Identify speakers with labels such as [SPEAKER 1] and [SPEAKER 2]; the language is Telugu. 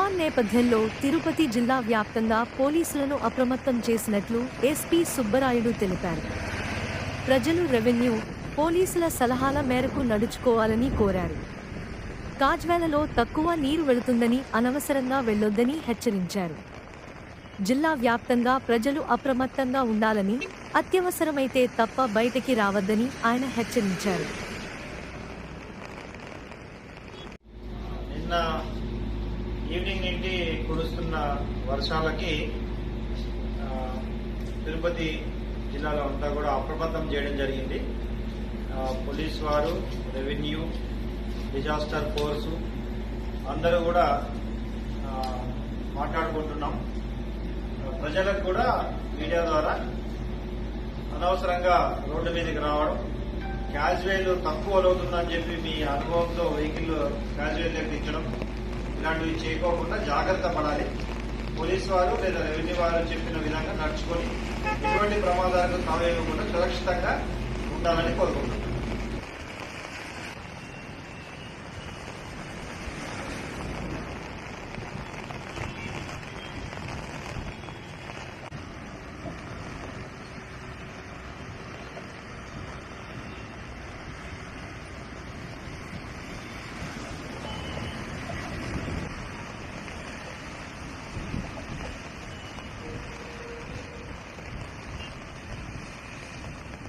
[SPEAKER 1] తుఫాన్ నేపథ్యంలో తిరుపతి జిల్లా వ్యాప్తంగా పోలీసులను అప్రమత్తం చేసినట్లు ఎస్పీ సుబ్బరాయుడు తెలిపారు. ప్రజలు రెవెన్యూ, పోలీసుల సలహాల మేరకు నడుచుకోవాలని కోరారు. కాజ్వేలలో తక్కువ నీరు వెళుతుందని అనవసరంగా వెళ్లొద్దని హెచ్చరించారు. జిల్లా వ్యాప్తంగా ప్రజలు అప్రమత్తంగా ఉండాలని, అత్యవసరమైతే తప్ప బయటికి రావద్దని ఆయన హెచ్చరించారు.
[SPEAKER 2] నిన్న ఈవినింగ్ నుండి కురుస్తున్న వర్షాలకి తిరుపతి జిల్లాలో అంతా కూడా అప్రమత్తం చేయడం జరిగింది. పోలీస్ వారు, రెవెన్యూ, డిజాస్టర్ ఫోర్సు అందరూ కూడా మాట్లాడుకుంటున్నాం. ప్రజలకు కూడా మీడియా ద్వారా అనవసరంగా రోడ్డు మీదకి రావడం, క్యాజువల్ తక్కువ అవుతుందని చెప్పి మీ అనుభవంతో వెహికల్ క్యాజువల్ ఎక్కించడం ఇలాంటివి చేయకోకుండా జాగ్రత్త పడాలి. పోలీసు వారు లేదా రెవెన్యూ వారు చెప్పిన విధంగా నడుచుకొని ఎటువంటి ప్రమాదాలకు తావేయకుండా సురక్షితంగా ఉండాలని కోరుకుంటున్నాం.